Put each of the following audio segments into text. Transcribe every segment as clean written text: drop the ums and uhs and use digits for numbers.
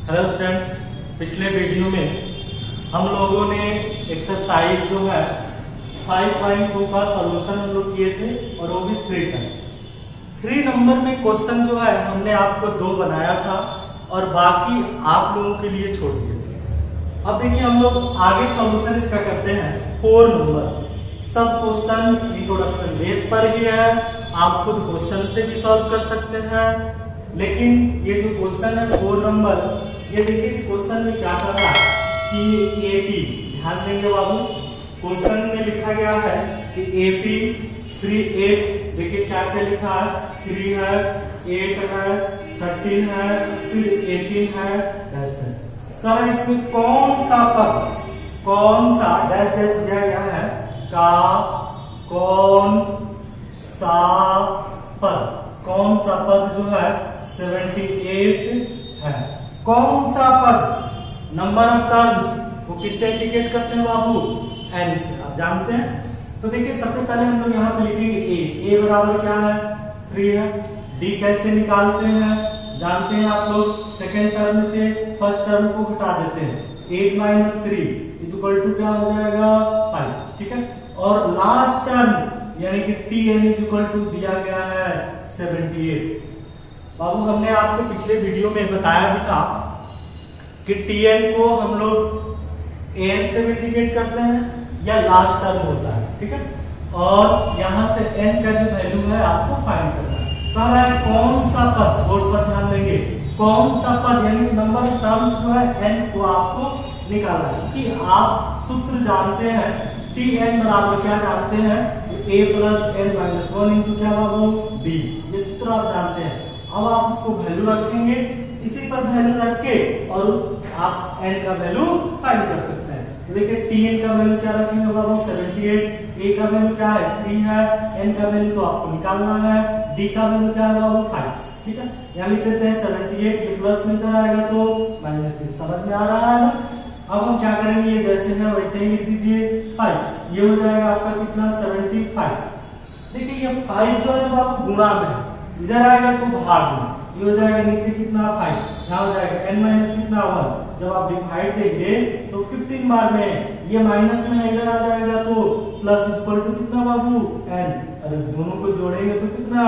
Hello students, पिछले video में हम लोगों ने एक्सरसाइज जो है 5.2 का सॉल्यूशन हम लोग किए थे और वो भी 3 नंबर में क्वेश्चन जो है हमने आपको 2 बनाया था और बाकी आप लोगों के लिए छोड़ दिए थे। अब देखिए हम लोग आगे सॉल्यूशन इसका करते हैं 4 नंबर। सब क्वेश्चन इंट्रोडक्शन बेस पर ही है, आप खुद क्वेश्चन से भी सॉल्व कर सकते हैं। लेकिन ये जो क्वेश्चन है 4 नंबर, ये देखिए इस क्वेश्चन में क्या कर रहा है कि एपी, ध्यान देंगे बाबू, क्वेश्चन में लिखा गया है कि एपी 3 देखिए क्या क्या लिखा है, 3 है, 8 है, 13 है, फिर 18 है, डैश डैश। इसमें कौन सा पद, कौन सा डैश डैश दिया गया है का कौन सा पद, कौन सा पद जो है 78 है, कौन सा पद नंबर ऑफ टर्म्स वो किससे इंडिकेट करते हैं बाबू, एन से, आप जानते हैं। तो देखिए सबसे पहले हम लोग यहाँ पे लिखेंगे ए बराबर क्या है 3 है। डी कैसे निकालते हैं जानते हैं आप लोग, सेकेंड टर्म से फर्स्ट टर्म को घटा देते हैं, 8 - 3 = क्या हो जाएगा 5, ठीक है। और लास्ट टर्म यानी कि Tn दिया गया है 78। बाबू हमने आपको पिछले वीडियो में बताया भी था कि Tn को हम लोग An से भी इंडिकेट करते हैं या लास्ट टर्म होता है, ठीक है। और यहां से n का जो वैल्यू है आपको फाइंड करना है। कह रहा है कौन सा पद, बोर्ड पर ध्यान देंगे, कौन सा पद यानी नंबर ऑफ टर्म्स जो है n को आपको निकालना है। कि आप सूत्र जानते हैं Tn बराबर क्या जानते हैं, a + n - 1 इंटू क्या बाबू d, ये सूत्र आप जानते हैं। अब आप उसको वैल्यू रखेंगे, इसी पर वैल्यू रख के और आप n का वैल्यू फाइंड कर सकते हैं। तो देखिए Tn का वैल्यू क्या रखेंगे बाबू 78, a का वैल्यू क्या है 3 है, n का वैल्यू तो आपको निकालना है, d का वैल्यू क्या है बाबू 5, ठीक है। यहाँ लिख देते हैं 78, ये प्लस में इधर आएगा तो -3, समझ में आ रहा है ना। अब हम क्या करेंगे, ये जैसे है वैसे ही लिख दीजिए 5, ये हो जाएगा आपका कितना 75। देखिए ये 5 जो है ना बाबू गुणा में, इधर आएगा तो भाग में, ये हो जाएगा नीचे कितना 5, यहाँ हो जाएगा n - कितना 1। जब आप डिवाइड देंगे तो 15 बार में, ये माइनस में है इधर आ जाएगा तो प्लस = कितना बाबू n, अरे दोनों को जोड़ेंगे तो कितना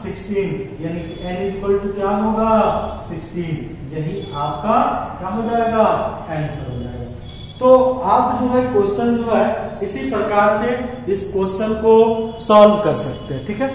16, यानी कि n = क्या होगा 16। यही आपका क्या हो जाएगा आंसर हो जाएगा। तो आप जो है क्वेश्चन जो है इसी प्रकार से इस क्वेश्चन को सॉल्व कर सकते हैं, ठीक है।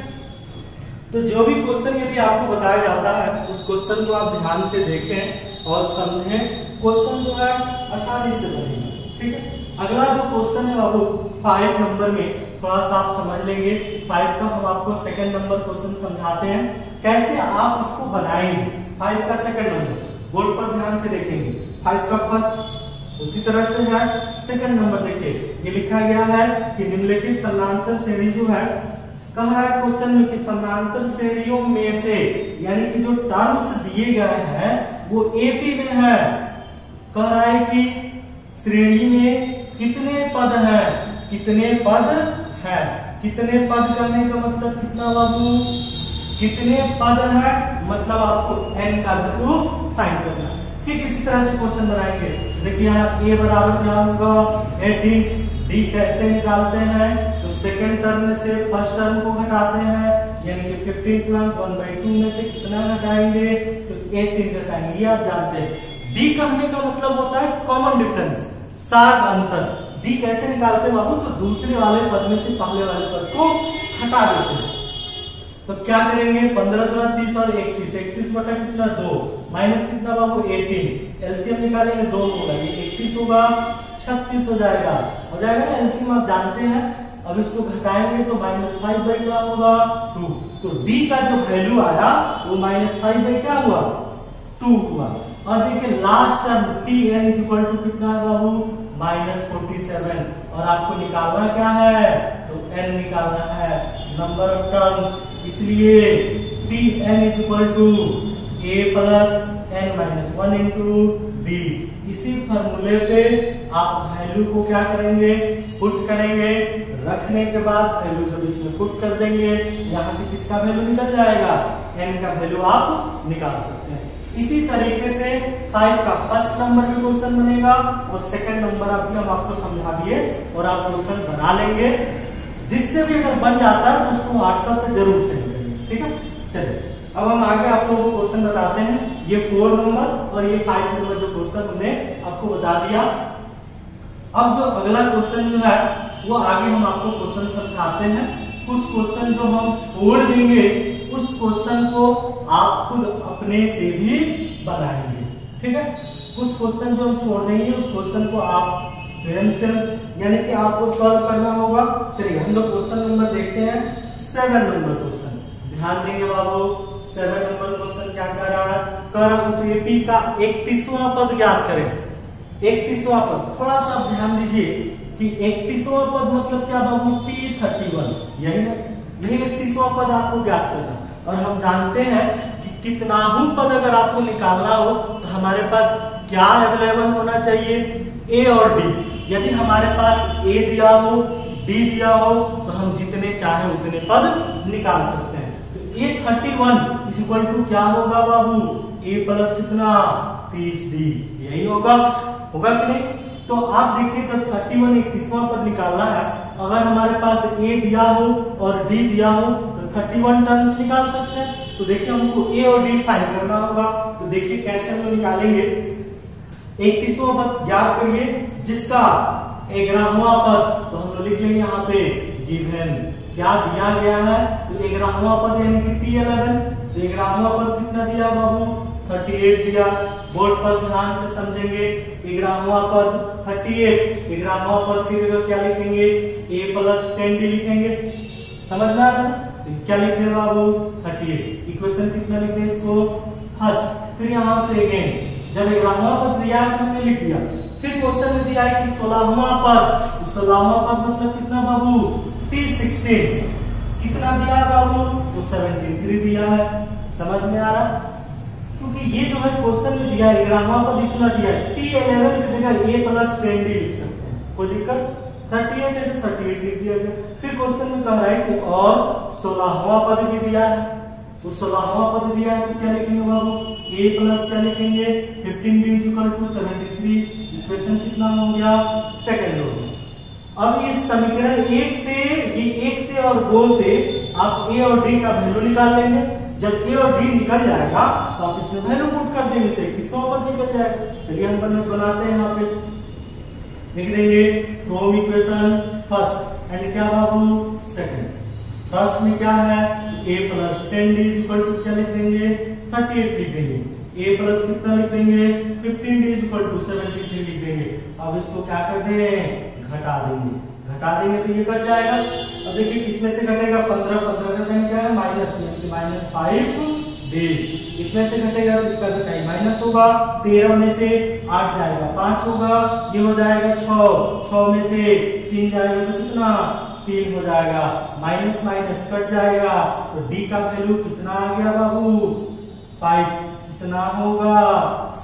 तो जो भी क्वेश्चन यदि आपको बताया जाता है उस क्वेश्चन को आप ध्यान से देखें और समझें, क्वेश्चन जो है आसानी से बनेगा, ठीक है। अगला जो क्वेश्चन है बाबू 5 नंबर में, थोड़ा सा आप समझ लेंगे। 5 का हम आपको सेकंड नंबर क्वेश्चन समझाते हैं कैसे आप इसको बनाएंगे। 5 का सेकंड नंबर बोर्ड पर ध्यान से देखेंगे, 5 का फर्स्ट उसी तरह से है। सेकंड नंबर देखिए ये लिखा गया है कि निम्नलिखित समानांतर श्रेणी जो है, कह रहा है क्वेश्चन में कि समानांतर श्रेणियों में से यानी कि जो टर्म्स दिए गए हैं वो एपी में है। कह रहा है कि श्रेणी में कितने पद हैं, कितने पद हैं, कितने पद कहने का मतलब कितना बाबू, कितने पद है मतलब आपको n का वैल्यू फाइंड करना है। ठीक इसी तरह से क्वेश्चन बनाएंगे। देखिए यहाँ a बराबर क्या होगा 18, d कैसे निकालते हैं तो सेकंड टर्म से फर्स्ट टर्म को घटाते हैं, यानी कि 15 + 1/2 में से कितना घटाएंगे तो 18 घटाएंगे, ये आप जानते हैं। d कहने का मतलब होता है कॉमन डिफरेंस, सार अंतर। d कैसे निकालते हैं बाबू, तो दूसरे वाले पद में से पहले वाले पद को हटा देते हैं। तो क्या करेंगे 15 × 30 और 31, 31 बटा कितना 2 माइनस कितना बाबू 18, एलसीएम निकालेंगे 2 होगा, ये 31 होगा 36 हो जाएगा ना एलसीएम आप जानते हैं। अब इसको घटाएंगे तो -5 क्या होगा 2, तो d का जो वैल्यू आया वो -5 क्या हुआ 2 हुआ। और देखिए लास्ट टर्म Tn = कितना है बाबू -47, और आपको निकालना क्या है तो n निकालना है नंबर ऑफ टर्म्स, इसलिए Tn = a + n - 1 into d। इसी फॉर्मूले पे आप वैल्यू को क्या करेंगे पुट करेंगे, रखने के बाद वैल्यू जब इसमें पुट कर देंगे यहाँ से किसका वैल्यू निकल जाएगा n का वैल्यू आप निकाल सकते हैं। इसी तरीके से 5 का फर्स्ट नंबर भी क्वेश्चन बनेगा और सेकंड नंबर अभी हम आपको समझा दिए और आप क्वेश्चन बना लेंगे। जिससे भी अगर बन जाता है तो उसको व्हाट्सएप पे जरूर सेंड करिए, ठीक है। चलिए अब हम आगे आप लोगों को क्वेश्चन बताते हैं। ये 4 नंबर और ये 5 नंबर जो क्वेश्चन हमने आपको बता दिया। अब जो अगला क्वेश्चन जो है वो आगे हम आपको क्वेश्चन समझाते हैं। कुछ क्वेश्चन जो हम छोड़ देंगे उस क्वेश्चन को आप खुद अपने से भी बनाएंगे, ठीक है। कुछ क्वेश्चन जो हम छोड़ देंगे उस क्वेश्चन को आप स्वयं से यानी कि आपको सॉल्व करना होगा। चलिए हम लोग क्वेश्चन नंबर देखते हैं 7 नंबर क्वेश्चन। ध्यान देंगे बाबू, 7 नंबर क्वेश्चन क्या कह रहा है, कर उस एपी का 31वां पद ज्ञात करें। 31वां पद, थोड़ा सा ध्यान दीजिए कि 31वां पद मतलब क्या बाबू, T31, यही है। यही 31वां पद आपको ज्ञात करना और हम जानते हैं कि कितना पद अगर आपको निकालना हो तो हमारे पास क्या अवेलेबल होना चाहिए, ए और डी। यदि हमारे पास ए दिया हो, डी दिया हो तो हम जितने चाहे उतने पद निकाल सकते हैं। तो A31 इक्वल टू क्या होगा बाबू, ए प्लस कितना 30D, यही होगा कि नहीं। तो आप देखिए तो 31 31वां पद निकालना है। अगर हमारे पास ए दिया हो और डी दिया हो तो 31 टर्म्स निकाल सकते हैं। तो देखिए हमको ए और डी फाइंड करना होगा। तो देखिए कैसे हम निकालेंगे। 31वां पद ज्ञात करिए जिसका 11वां पद, तो हम लोग लिख लेंगे यहाँ पे गिवन क्या दिया गया है। तो 11वां पद यानी कि T11। तो 11वां पद कितना दिया बाबू, 38 दिया। बोर्ड पर ध्यान से समझेंगे। 11वां पद 38, 11वां पद की जगह क्या लिखेंगे, a प्लस 10d लिखेंगे। समझना है तो क्या लिख दे बाबू 38। इक्वेशन कितना लिख दे इसको फर्स्ट। फिर यहाँ से अगेन जब 11वां पद दिया है तो हमने लिख दिया। फिर क्वेश्चन में दिया है कि 16वां पद, तो 16वां पद मतलब कितना बाबू, T16 कितना दिया बाबू, तो 73 दिया है। समझ में आ रहा, क्योंकि ये जो है क्वेश्चन में दिया है 11वां पद इतना दिया है। T11 की जगह a प्लस 10d लिख सकते हैं, कोई दिक्कत। 38 है तो 38 लिख दिया गया। फिर क्वेश्चन में कह रहा है कि और 16वां पद भी दिया है। तो 16वां पद दिया है तो क्या लिखेंगे बाबू, a प्लस क्या लिखेंगे 15d इक्वल टू 73। इक्वेशन कितना हो गया, सेकंड हो गया। अब ये समीकरण 1 से और 2 से आप a और d का वैल्यू निकाल लेंगे। जब ए और डी निकल जाएगा तो आप इसमें वैल्यू पुट कर देंगे तो 31वां पद निकल जाएगा। चलिए हम बनाते हैं, यहाँ पे लिख देंगे फ्रॉम इक्वेशन फर्स्ट एंड क्या बाबू सेकंड। फर्स्ट में क्या है, a plus 10d equal to क्या लिख देंगे 38 लिख देंगे। a प्लस कितना लिख देंगे 15d इक्वल टू 73 लिख देंगे। अब इसको क्या कर दें, घटा देंगे तो ये कट जाएगा। अब देखिए किसमें से घटेगा, 15 का साइन क्या है -5d। इसमें से घटेगा तो इसका भी साइन माइनस होगा। 13 में से 8 जाएगा 5 होगा, ये हो जाएगा 6 में से 3 जाएगा तो कितना 3 हो जाएगा। माइनस माइनस कट जाएगा तो d का वैल्यू कितना आ गया बाबू 5, कितना होगा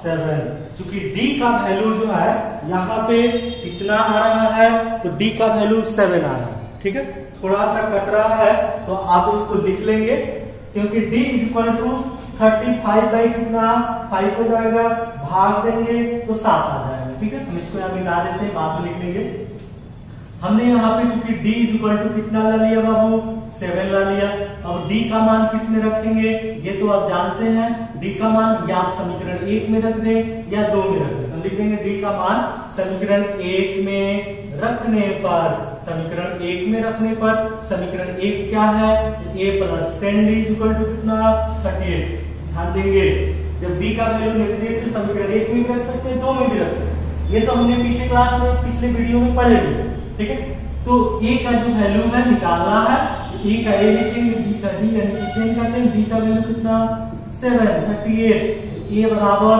7। क्योंकि d का वैल्यू जो है यहाँ पे कितना आ रहा है, तो d का वैल्यू 7 आ रहा है, ठीक है। थोड़ा सा कट रहा है तो आप इसको लिख लेंगे, क्योंकि d इक्वल टू 35 बाई कितना 5 हो जाएगा, भाग देंगे तो 7 आ जाएगा, ठीक है। हम इसको यहाँ मिटा देते हैं, बाद में लिख लेंगे। हमने यहाँ पे चूंकि d इक्वल टू कितना ला लिया बाबू 7 ला लिया। अब d का मान किस में रखेंगे, ये तो आप जानते हैं। d का मान या आप समीकरण 1 में रख दें या 2 में रख दें। हम लिख देंगे d का मान समीकरण 1 में रखने पर समीकरण 1 क्या है, a plus 10d equal to कितना 38। ध्यान देंगे जब d का वैल्यू लिख दिए तो समीकरण 1 में भी रख सकते हैं, 2 में भी रख सकते हैं। ये तो हमने पिछले वीडियो में पढ़े थे, ठीक है। तो a का जो वैल्यू है निकालना है, e का a लिखेंगे, b का d यानी कि चेंज करते हैं। d का वैल्यू कितना 738, a बराबर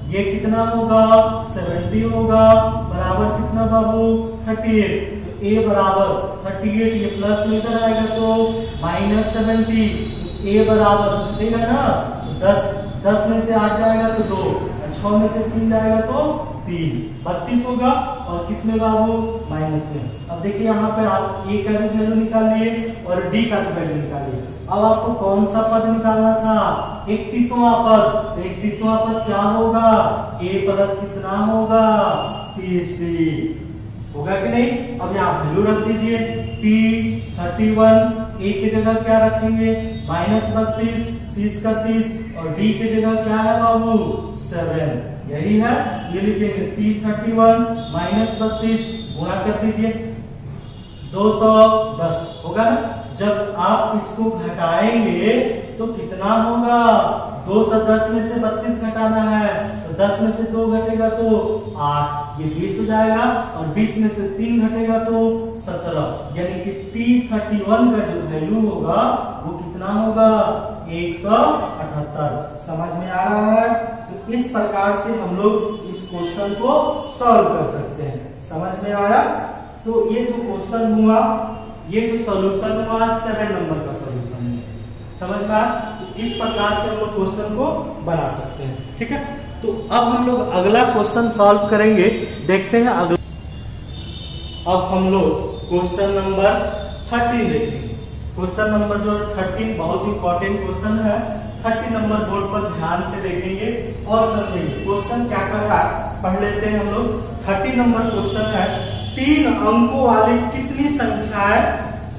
ये कितना होगा 70 होगा, बराबर कितना बाबू 38। तो a बराबर 38, ये प्लस में इधर आएगा तो -70। a बराबर देगा ना 10 में से 8 जाएगा तो 2, 6 में से 3 जाएगा तो 3, 32 होगा। और किस में बाबू माइनस में। अब देखिए यहाँ पे आप ए का भी वैल्यू निकाल लिए और डी का भी वैल्यू निकालिए। अब आपको कौन सा पद निकालना था, 31वां पद। तो 31वां पद क्या होगा, ए प्लस कितना होगा 30डी होगा कि नहीं। अब यहाँ वैल्यू रख दीजिए P31, ए की जगह क्या रखेंगे -32, 30 का 30, और डी की जगह क्या है बाबू 7, यही है। ये लिखेंगे P31 -32 गुणा कर दीजिए 210 होगा ना। जब आप इसको घटाएंगे तो कितना होगा, 210 में से 32 घटाना है तो 10 में से 2 घटेगा तो 8, ये 20 हो जाएगा, और 20 में से 3 घटेगा तो 17, यानी कि P31 का जो वैल्यू होगा वो कितना होगा 178। समझ में आ रहा है। तो इस प्रकार से हम लोग इस क्वेश्चन को सॉल्व कर सकते हैं। समझ में आया। तो ये जो क्वेश्चन हुआ, ये जो सॉल्यूशन हुआ 7 नंबर का सॉल्यूशन है। समझ में आया। तो इस प्रकार से हम लोग क्वेश्चन को बना सकते हैं। ठीक है। तो अब हम लोग अगला क्वेश्चन सॉल्व करेंगे। देखते हैं अगला। अब हम लोग क्वेश्चन नंबर 13 देखेंगे। क्वेश्चन नंबर जो 13 बहुत इंपॉर्टेंट क्वेश्चन है। 30 नंबर बोर्ड पर ध्यान से देखेंगे और समझेंगे क्वेश्चन क्या कर रहा है। पढ़ लेते हैं हम लोग। 30 नंबर क्वेश्चन है, 3 अंकों वाली कितनी संख्या है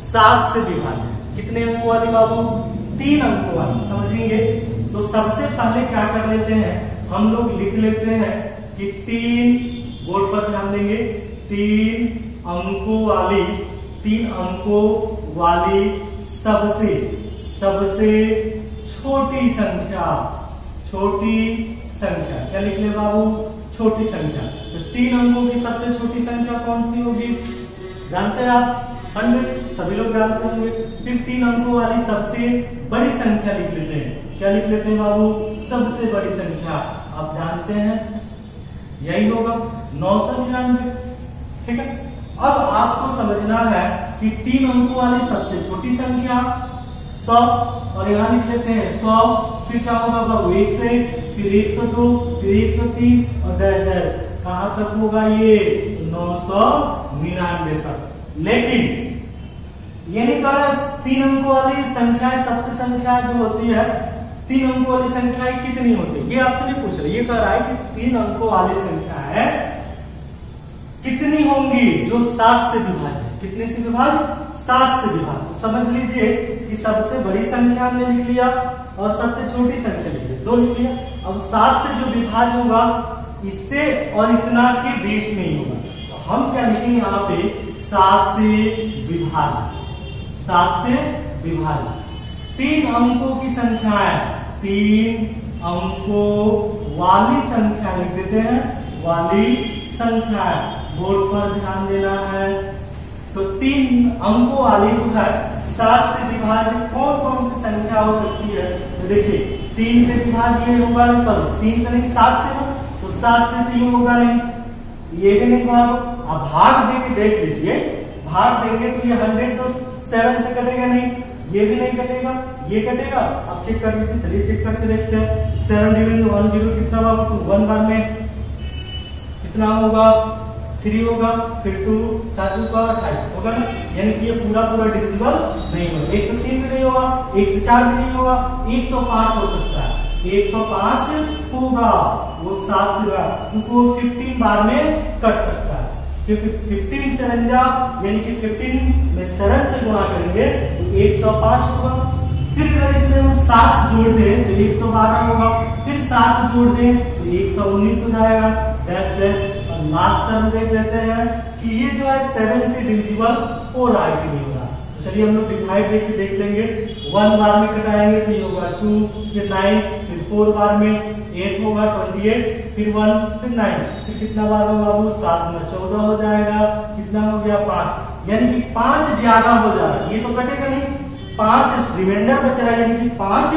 7 से विभाजित। कितने अंकों वाली बाबू, 3 अंकों वाली। समझेंगे। तो सबसे पहले क्या कर लेते हैं, हम लोग लिख लेते हैं कि 3, बोर्ड पर ध्यान देंगे, 3 अंकों वाली सबसे छोटी संख्या क्या लिख ले बाबू, छोटी संख्या। तो 3 अंकों की सबसे छोटी संख्या कौन सी होगी, जानते हैं आप 100, सभी लोग जानते होंगे। फिर 3 अंकों वाली सबसे बड़ी संख्या लिख लेते हैं। क्या लिख लेते हैं बाबू, सबसे बड़ी संख्या। आप जानते हैं यही होगा 999। ठीक है। अब आपको समझना है कि 3 अंकों वाली सबसे छोटी संख्या 100, और यहाँ लिख लेते हैं 100। फिर क्या होगा बाबू 1 से, फिर 102, फिर 103 और डैश कहां तक होगा ये 999 तक। लेकिन ये नहीं कह रहा 3 अंकों वाली संख्याएं सबसे संख्या जो होती है 3 अंकों वाली संख्याएं कितनी होती है, ये आपसे नहीं पूछ रहे। ये कह रहा है कि 3 अंकों वाली संख्या है कितनी होंगी जो 7 से विभाजित। कितने से विभाजित, 7 से विभाजित। समझ लीजिए कि सबसे बड़ी संख्या हमने लिख लिया और सबसे छोटी संख्या लिख लिया, 2 लिख लिया। अब 7 से जो विभाज्य होगा इससे और इतना के बीच में ही होगा। तो हम क्या लिखेंगे यहाँ पे 7 से विभाजित। 7 से विभाजित 3 अंकों की संख्या है, 3 अंकों वाली संख्या लिख देते हैं, वाली संख्या है। बोर्ड पर ध्यान देना है। तो 3 अंकों वाली जो है 7 से विभाजित कौन कौन सी संख्या हो सकती है। तो देखिए 3 से विभाज्य होगा नहीं, चलो 3 से नहीं 7 से हो, तो 7 से तो ये होगा नहीं, ये भी नहीं भाग। अब भाग देके देख लीजिए, भाग देंगे तो ये 100 तो 7 से कटेगा नहीं, ये भी नहीं कटेगा, ये कटेगा। अब चेक कर लीजिए, चलिए चेक करके देखते हैं। 7 डिविजन 10 कितना बाबू, तो 1 बार में कितना होगा 3 होगा, फिर 2 7 का 28 होगा ना। यानी कि ये पूरा डिविजिबल नहीं होगा। 103 भी नहीं होगा, 104 भी नहीं होगा, 105 हो सकता है। 105 होगा, वो 7 होगा क्योंकि वो 15 बार में कट सकता है। क्योंकि 15 से यानी कि 15 में 7 से गुणा करेंगे तो 105 होगा। फिर अगर इसमें हम 7 जोड़ दें तो 112 होगा, फिर 7 जोड़ दें तो 119 हो जाएगा। डैश डैश लास्ट टर्म देख लेते हैं कि ये जो है 7 से डिविजिबल हो रहा है कि नहीं हो रहा। तो चलिए हम लोग डिवाइड देख लेंगे। 1 बार में कटाएंगे तो ये होगा 2, फिर 9, फिर 4 बार में 8 होगा 28, फिर 1, फिर 9, फिर कितना बार होगा बाबू 7 में 14 हो जाएगा। कितना हो गया 5, यानी कि 5 ज्यादा हो जा रहा है। ये तो कटेगा नहीं, 5 रिमाइंडर बच रहा है, यानी कि 5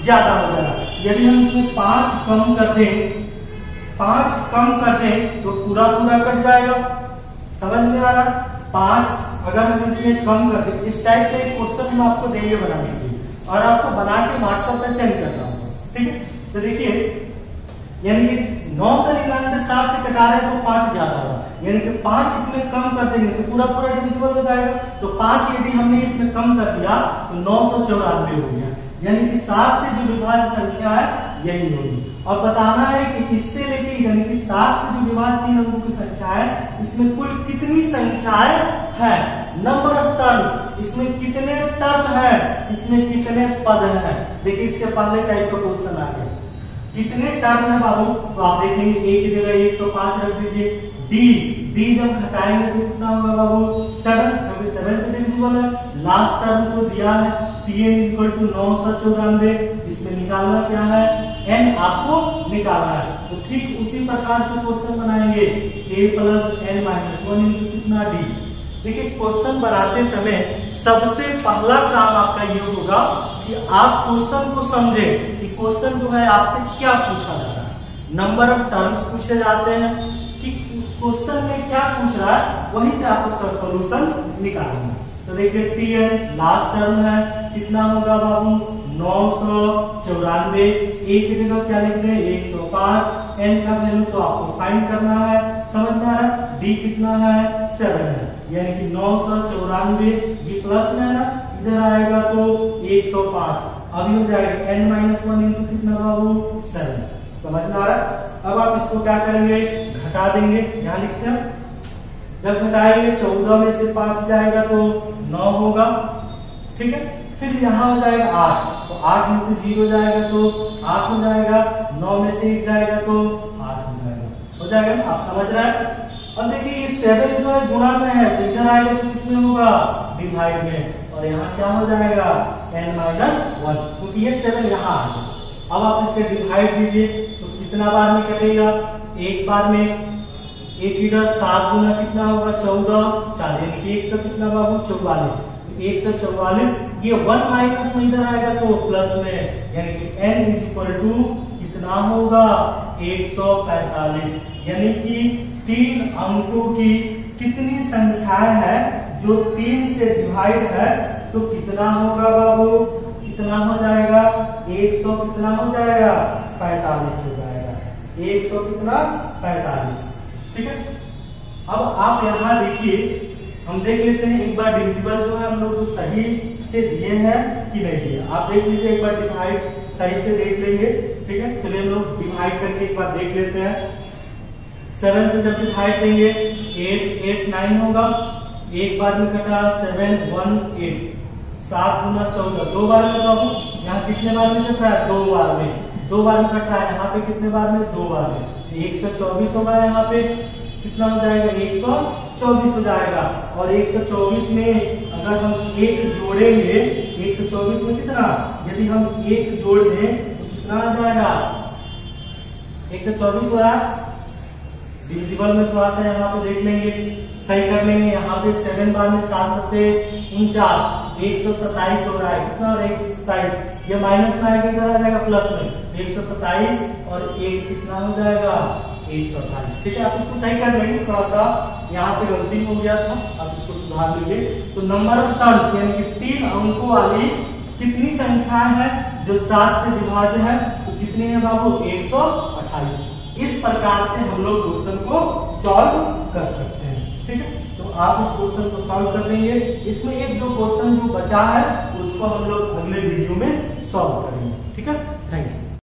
ज्यादा हो जा रहा है। यदि हम इसमें 5 कम कर दें, 5 कम कर दें तो पूरा कट जाएगा। समझ में आ रहा। 5 अगर हम इसमें कम कर दें, इस टाइप का एक क्वेश्चन हम आपको देंगे बनाने के लिए, और आपको बना के व्हाट्सएप पे सेंड करना होगा। ठीक है। तो देखिए यानी कि 9 से 99 7 से कटा रहे हैं तो 5 ज्यादा होगा, यानी कि 5 इसमें कम कर देंगे तो पूरा पूरा डिविजिबल हो जाएगा। तो 5 यदि हमने इसमें कम कर दिया तो 994 हो गया, यानी कि 7 से जो विभाज्य संख्या है यही होगी। और बताना है कि इससे लेके यानी कि 7 से जो विभाज्य 3 अंकों की संख्या है इसमें कुल कितनी संख्याएं हैं, नंबर ऑफ टर्म्स, इसमें कितने टर्म है, इसमें कितने पद हैं। देखिए इसके पहले टाइप का क्वेश्चन आ गया, कितने टर्म है बाबू, तो आप देखेंगे a की जगह 105 रख दीजिए। डी जब घटाएंगे तो कितना होगा बाबू 7, क्योंकि 7 से डिविजिबल है। लास्ट टर्म को दिया है Pn इक्वल टू 994, इसमें निकालना क्या है, n आपको निकालना है। तो ठीक उसी प्रकार से क्वेश्चन बनाएंगे a plus n minus 1 into कितना d। देखिए क्वेश्चन बनाते समय सबसे पहला काम आपका ये होगा कि आप क्वेश्चन को समझें कि क्वेश्चन जो है आपसे क्या पूछा जा रहा है। नंबर ऑफ टर्म्स पूछे जाते हैं कि उस क्वेश्चन में क्या पूछ रहा है, वहीं से आप उसका सॉल्यूशन निकालेंगे। तो देखिए Tn लास्ट टर्म है, कितना होगा बाबू 994, एक की जगह क्या लिख रहे हैं 105, n का वैल्यू तो आपको फाइंड करना है, समझ में आ रहा है। d कितना है 7 है, यानी कि 994 ये प्लस में है ना, इधर आएगा तो 105, अभी हो जाएगा n माइनस 1 इंटू कितना बाबू 7, समझ में आ रहा है। अब आप इसको क्या करेंगे, घटा देंगे, यहाँ लिखते हैं। जब घटाएंगे 14 में से 5 जाएगा तो 9 होगा, ठीक है। फिर यहाँ हो जाएगा 8, तो 8 में से 0 जाएगा तो 8 हो जाएगा, 9 में से 1 जाएगा तो 8 हो जाएगा ना, आप समझ रहे हैं। अब देखिए ये 7 जो है गुणा में है तो इधर आएगा तो किसमें होगा, डिवाइड में, और यहाँ क्या हो जाएगा n माइनस 1, क्योंकि ये 7 यहाँ आ गया। अब आप इसे डिवाइड दीजिए तो कितना बार में कटेगा, एक बार में। एक इधर 7 गुना कितना होगा 14, 4 यानी कि 100 कितना बाबू 44, 144, ये 1 माइनस में इधर आएगा तो प्लस में, यानी कि n इज इक्वल टू कितना होगा 145, यानी कि 3 अंकों की कितनी संख्याएं है जो 3 से डिवाइड है, तो कितना होगा बाबू, कितना हो जाएगा 100 कितना हो जाएगा 45 हो जाएगा, 100 कितना 45, ठीक है। अब आप यहाँ देखिए, हम देख लेते हैं एक बार डिविजिबल जो है हम लोग जो सही से दिए हैं कि नहीं दिए। आप देख लीजिए एक बार डिवाइड सही से देख लेंगे, ठीक है। चलिए हम लोग डिवाइड करके एक बार देख लेते हैं। 7 से जब डिवाइड देंगे 8 9 होगा, एक बार में कटा 7 1 8, 7 गुना 14, 2 बार में बाबू, यहाँ कितने बार में कट रहा है 2 बार में, 2 बार में कट रहा है, यहाँ पे कितने बार में 2 बार में, 124 होगा, यहाँ पे कितना हो जाएगा 124 हो जाएगा। और 124 में अगर हम 1 जोड़ेंगे, 124 में कितना, यदि हम 1 जोड़ दें तो कितना आ जाएगा 124 हो रहा है। डिविजिबल में थोड़ा सा यहाँ पे देख लेंगे, सही कर लेंगे। यहाँ पे 7 बार में 7 सत्ते 49, 127 हो रहा है, कितना और 127, ये माइनस में आएगा इधर आ जाएगा प्लस में, 127 और 1 कितना हो जाएगा 128, ठीक है। आप इसको सही कर लेंगे, थोड़ा सा यहाँ पे गलती हो गया था, आप इसको सुधार लीजिए। तो नंबर ऑफ टर्म्स यानी कि 3 अंकों वाली कितनी संख्या है जो 7 से विभाज्य है, तो कितनी है बाबू 128। इस प्रकार से हम लोग क्वेश्चन को सॉल्व कर सकते हैं, ठीक है। तो आप इस क्वेश्चन को सॉल्व कर देंगे। इसमें 1-2 क्वेश्चन जो बचा है उसको हम लोग अगले वीडियो में सॉल्व करेंगे, ठीक है।